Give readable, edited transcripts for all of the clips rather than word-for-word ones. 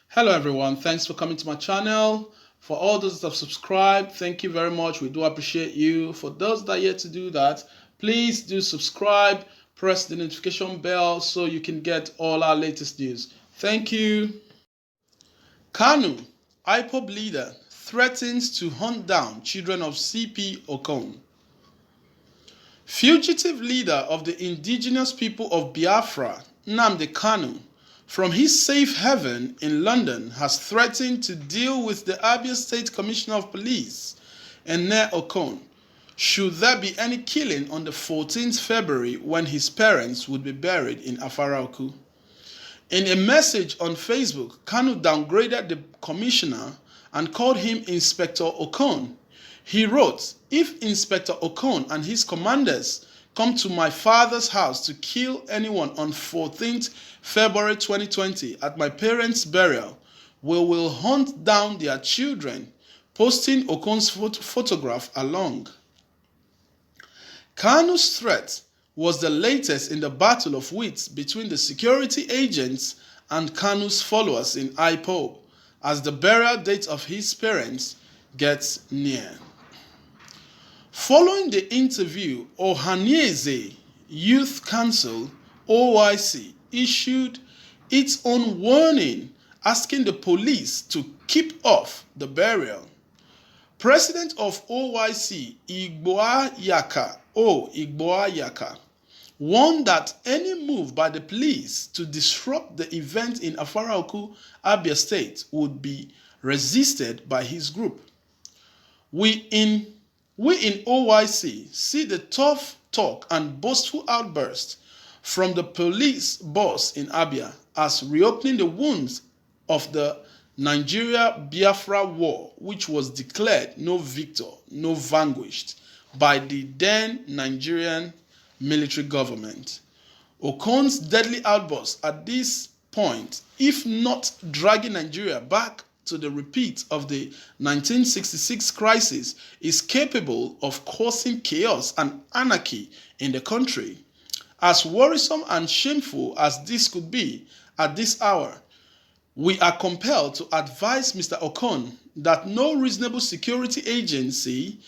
Hello everyone, thanks for coming to my channel. For all those that have subscribed, thank you very much. We do appreciate you. For those that are yet to do that, please do subscribe, press the notification bell so you can get all our latest news. Thank you. Kanu, IPOB leader, threatens to hunt down children of CP OKON. Fugitive leader of the indigenous people of Biafra, Nnamdi Kanu, from his safe haven in London, has threatened to deal with the Abia State Commissioner of Police, Nnamdi OKON, should there be any killing on the 14th February when his parents would be buried in Afaraoku. In a message on Facebook, Kanu downgraded the commissioner and called him Inspector OKON. He wrote, "If Inspector OKON and his commanders come to my father's house to kill anyone on 14th February 2020 at my parents' burial, we will hunt down their children," posting Okon's photograph along. Kanu's threat was the latest in the battle of wits between the security agents and Kanu's followers in IPOB as the burial date of his parents gets near. Following the interview, Ohanaeze Youth Council (OYC) issued its own warning asking the police to keep off the burial. President of OYC Igboayaka warned that any move by the police to disrupt the event in Afaraoku, Abia State would be resisted by his group. We in OYC see the tough talk and boastful outbursts from the police boss in Abia as reopening the wounds of the Nigeria-Biafra war, which was declared no victor, no vanquished by the then Nigerian military government. Okon's deadly outburst at this point, if not dragging Nigeria back to the repeat of the 1966 crisis, is capable of causing chaos and anarchy in the country. As worrisome and shameful as this could be at this hour, we are compelled to advise Mr. Okon that no reasonable security agency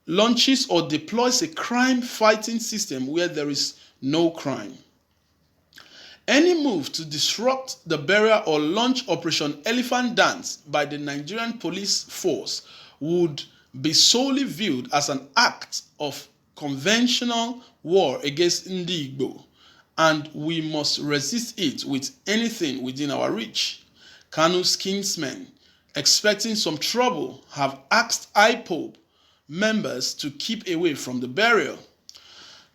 launches or deploys a crime-fighting system where there is no crime. Any move to disrupt the burial or launch Operation Elephant Dance by the Nigerian police force would be solely viewed as an act of conventional war against Ndi Igbo, and we must resist it with anything within our reach. Kanu's kinsmen, expecting some trouble, have asked IPOB members to keep away from the burial.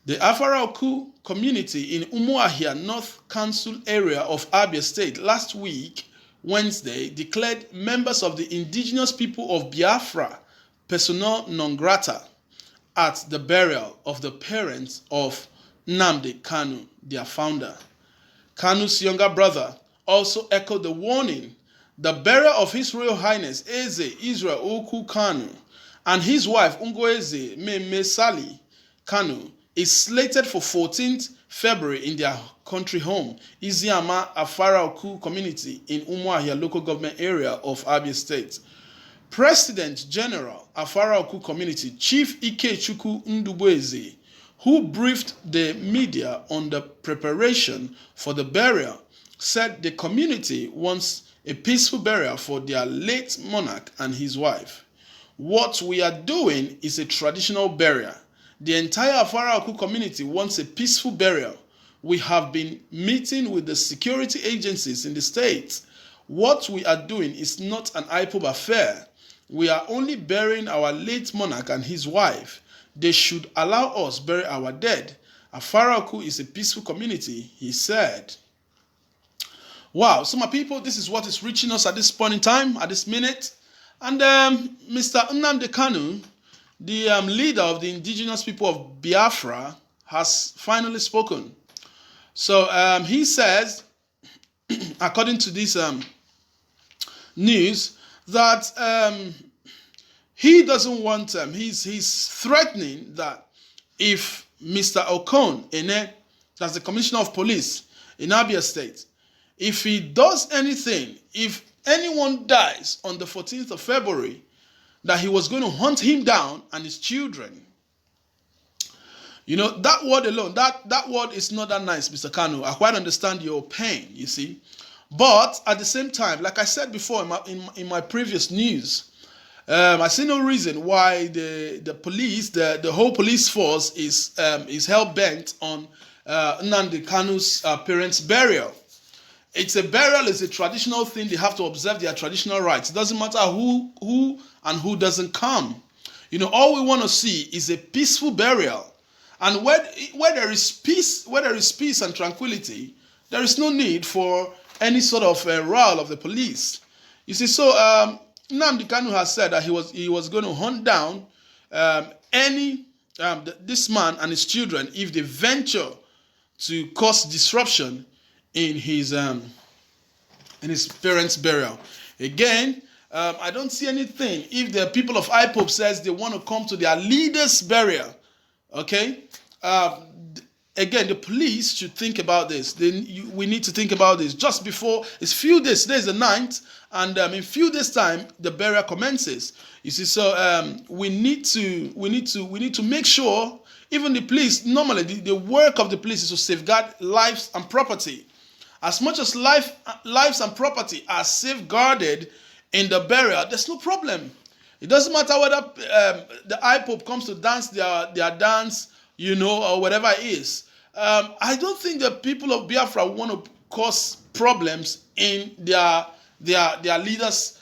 The Afaraoku community in Umuahia North Council area of Abia State last week, Wednesday, declared members of the indigenous people of Biafra persona non grata at the burial of the parents of Nnamdi Kanu, their founder. Kanu's younger brother also echoed the warning. The burial of His Royal Highness Eze Israel Oku Kanu and his wife Ngoeze Meme Sali Kanu is slated for 14th February in their country home, Iziama Afaraoku community in Umuahia local government area of Abia State. President General Afaraoku community Chief Ikechukwu Ndubueze, who briefed the media on the preparation for the burial, said the community wants a peaceful burial for their late monarch and his wife. "What we are doing is a traditional burial. The entire Afaraoku community wants a peaceful burial. We have been meeting with the security agencies in the state. What we are doing is not an IPOB affair. We are only burying our late monarch and his wife. They should allow us bury our dead. Afaraoku is a peaceful community," he said. Wow, so my people, this is what is reaching us at this point in time, at this minute. And Mr. Nnamdi Kanu, the leader of the indigenous people of Biafra, has finally spoken. So he says, according to this news, that he doesn't want, he's threatening that if Mr. Okon, that's the Commissioner of Police in Abia State, if he does anything, if anyone dies on the 14th of February, that he was going to hunt him down and his children. That word alone, that word is not that nice, Mr. Kanu. I quite understand your pain, you see. But at the same time, like I said before in my previous news, I see no reason why the police, the whole police force is hell-bent on Nnamdi Kanu's parents' burial. It's a burial, it's a traditional thing. They have to observe their traditional rites. It doesn't matter who and who doesn't come. All we want to see is a peaceful burial. And where there is peace and tranquility, there is no need for any sort of row of the police. You see, so Nnamdi Kanu has said that he was going to hunt down this man and his children if they venture to cause disruption in his parents' burial. Again, I don't see anything. If the people of IPOB says they want to come to their leader's burial, okay? Again, the police should think about this. We need to think about this. Just before, it's few days. Today is the 9th, and in few days' time, the burial commences. You see, so we need to make sure. Even the police, normally the work of the police is to safeguard lives and property. As much as lives and property are safeguarded in the burial, there's no problem. It doesn't matter whether the IPOB comes to dance their dance, or whatever it is. I don't think the people of Biafra want to cause problems in their leaders'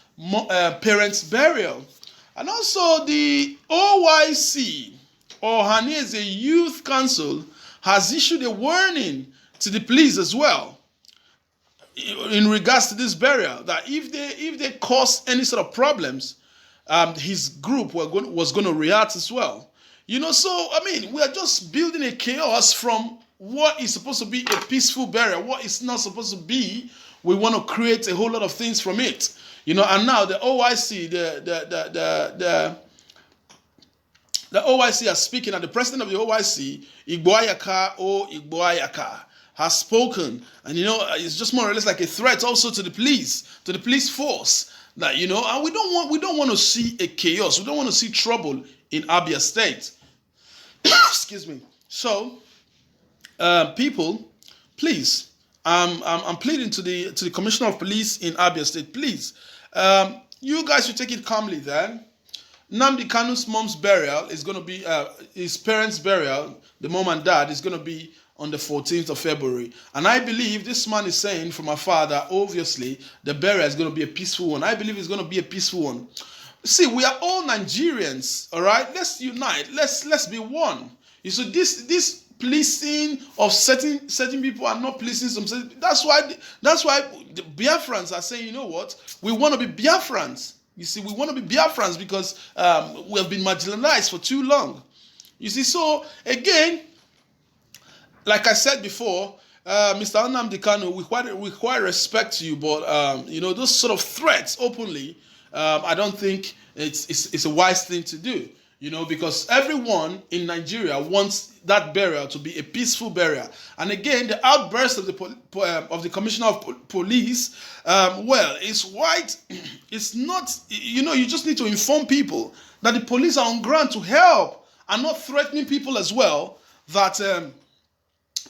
parents' burial. And also the OYC, or Hanese Youth Council, has issued a warning to the police as well in regards to this burial, that if they cause any sort of problems, his group was going to react as well. So we are just building a chaos from what is supposed to be a peaceful burial, what is not supposed to be. We want to create a whole lot of things from it, and now the OIC, the OIC are speaking, and the president of the OIC, Igboayaka, has spoken, and it's just more or less like a threat also to the police force. That and we don't want to see a chaos. We don't want to see trouble in Abia State. Excuse me. So, people, please, I'm pleading to the Commissioner of Police in Abia State. Please, you guys should take it calmly. Then, Nnamdi Kanu's mom's burial is going to be his parents' burial. The mom and dad is going to be on the 14th of February. And I believe this man is saying from afar that obviously the burial is going to be a peaceful one. I believe it's going to be a peaceful one. See, we are all Nigerians, all right? Let's unite. Let's be one. You see, this policing of certain people are not policing some. That's why the Biafrans are saying, we want to be Biafrans. You see, we want to be Biafrans because we have been marginalized for too long. You see, so again, like I said before, Mr. Nnamdi Kanu, we quite respect you, but those sort of threats openly, I don't think it's a wise thing to do. Because everyone in Nigeria wants that burial to be a peaceful burial. And again, the outburst of the Commissioner of Police, it's not. You just need to inform people that the police are on ground to help and not threatening people as well. That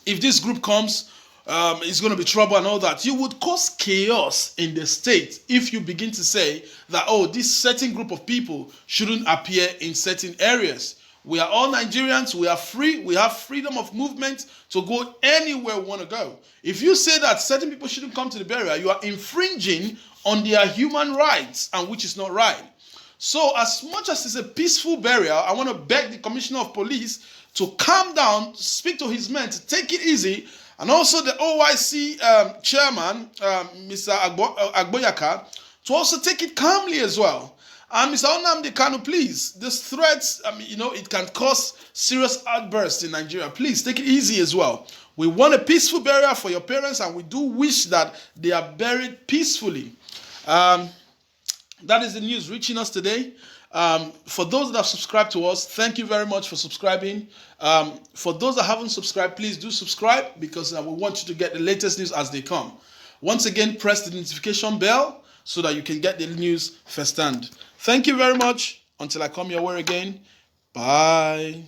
if this group comes, it's going to be trouble and all that. You would cause chaos in the state if you begin to say that, this certain group of people shouldn't appear in certain areas. We are all Nigerians. We are free. We have freedom of movement to go anywhere we want to go. If you say that certain people shouldn't come to the burial, you are infringing on their human rights, and which is not right. So as much as it's a peaceful burial, I want to beg the Commissioner of Police to calm down, speak to his men to take it easy, and also the OIC chairman, Mr. Agboyaka, to also take it calmly as well. And Mr. Nnamdi Kanu, please, these threats, it can cause serious outbursts in Nigeria. Please take it easy as well. We want a peaceful burial for your parents, and we do wish that they are buried peacefully. That is the news reaching us today. For those that have subscribed to us, thank you very much for subscribing. For those that haven't subscribed, please do subscribe, because we want you to get the latest news as they come. Once again, press the notification bell so that you can get the news firsthand. Thank you very much. Until I come your way again. Bye.